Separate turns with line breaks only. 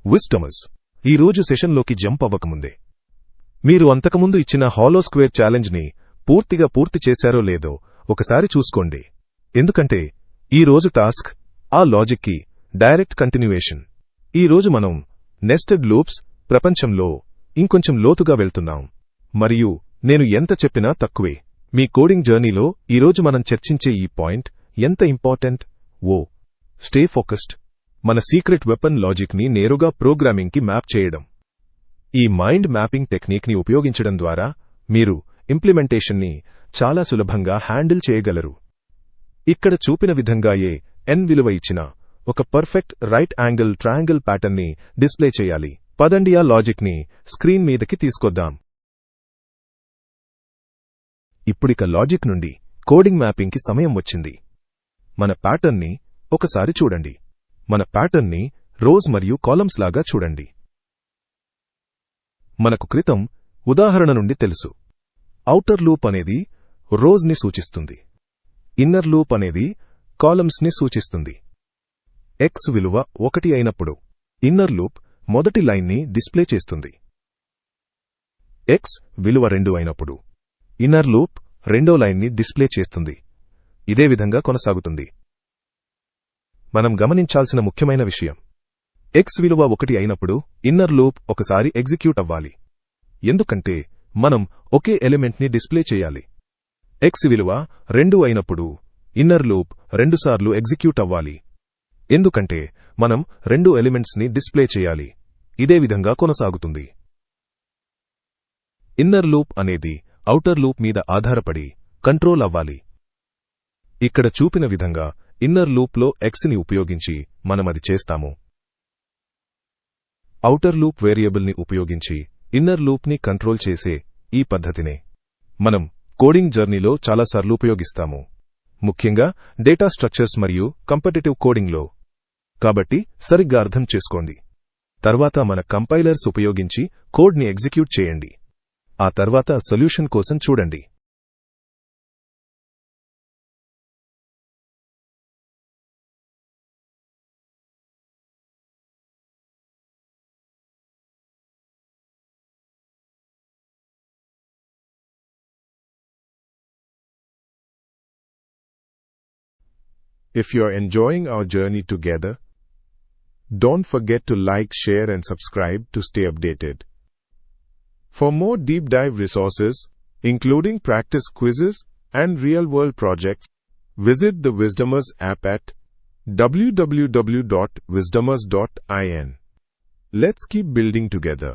విస్డమస్ ఈరోజు సెషన్లోకి జంప్ అవ్వకముందే మీరు అంతకుముందు ఇచ్చిన హాలో స్క్వేర్ ఛాలెంజ్ని పూర్తి చేశారో లేదో ఒకసారి చూసుకోండి. ఎందుకంటే ఈరోజు టాస్క్ ఆ లాజిక్కి డైరెక్ట్ కంటిన్యూయేషన్. ఈరోజు మనం నెస్టెడ్ లూప్స్ ప్రపంచంలో ఇంకొంచెం లోతుగా వెళ్తున్నాం. మరియు నేను ఎంత చెప్పినా తక్కువే. మీ కోడింగ్ జర్నీలో ఈరోజు మనం చర్చించే ఈ పాయింట్ ఎంత ఇంపార్టెంట్. Stay focused. మన సీక్రెట్ వెపన్ లాజిక్ని నేరుగా ప్రోగ్రామింగ్కి మ్యాప్ చేయడం. ఈ మైండ్ మ్యాపింగ్ టెక్నిక్ని ఉపయోగించడం ద్వారా మీరు ఇంప్లిమెంటేషన్ని చాలా సులభంగా హ్యాండిల్ చేయగలరు. ఇక్కడ చూపిన విధంగా n విలువ ఇచ్చిన ఒక పర్ఫెక్ట్ రైట్ యాంగిల్ ట్రయాంగిల్ ప్యాటర్న్ని డిస్ప్లే చేయాలి. పదండి ఆ లాజిక్ని స్క్రీన్ మీదకి తీసుకొద్దాం. ఇప్పుడిక లాజిక్ నుండి కోడింగ్ మ్యాపింగ్కి సమయం వచ్చింది. మన ప్యాటర్న్ని ఒకసారి చూడండి. మన ప్యాటర్న్ని రోస్ మరియు కాలమ్స్ లాగా చూడండి. మనకు క్రితం ఉదాహరణ నుండి తెలుసు. ఔటర్ లూప్ అనేది రోస్ ని సూచిస్తుంది. ఇన్నర్ లూప్ అనేది కాలమ్స్ ని సూచిస్తుంది. x విలువ 1 అయినప్పుడు ఇన్నర్ లూప్ మొదటి లైన్ని డిస్ప్లే చేస్తుంది. x విలువ 2 అయినప్పుడు ఇన్నర్ లూప్ రెండో లైన్ని డిస్ప్లే చేస్తుంది. ఇదే విధంగా కొనసాగుతుంది. మనం గమనించాల్సిన ముఖ్యమైన విషయం, x విలువ 1 అయినప్పుడు ఇన్నర్ లూప్ ఒకసారి ఎగ్జిక్యూట్ అవ్వాలి. ఎందుకంటే మనం ఒకే ఎలిమెంట్ని డిస్ప్లే చేయాలి. x విలువ 2 అయినప్పుడు ఇన్నర్ లూప్ రెండుసార్లు ఎగ్జిక్యూట్ అవ్వాలి. ఎందుకంటే మనం 2 ఎలిమెంట్స్ని డిస్ప్లే చేయాలి. ఇదే విధంగా కొనసాగుతుంది. ఇన్నర్ లూప్ అనేది ఔటర్ లూప్ మీద ఆధారపడి కంట్రోల్ అవ్వాలి. ఇక్కడ చూపిన విధంగా ఇన్నర్ లూప్లో xని ఉపయోగించి మనమది చేస్తాము. ఔటర్ లూప్ వేరియబుల్ని ఉపయోగించి ఇన్నర్ లూప్ని కంట్రోల్ చేసే ఈ పద్ధతినే మనం కోడింగ్ జర్నీలో చాలాసార్లు ఉపయోగిస్తాము. ముఖ్యంగా డేటా స్ట్రక్చర్స్ మరియు కంపిటిటివ్ కోడింగ్లో. కాబట్టి సరిగ్గా అర్థం చేసుకోండి. తర్వాత మన కంపైలర్స్ ఉపయోగించి కోడ్ని ఎగ్జిక్యూట్ చేయండి. ఆ తర్వాత సొల్యూషన్ కోసం చూడండి. If you're enjoying our journey together, don't forget to like, share and subscribe to stay updated. For more deep dive resources, including practice quizzes and real-world projects, visit the Wisdomers app at www.wisdomers.in. Let's keep building together.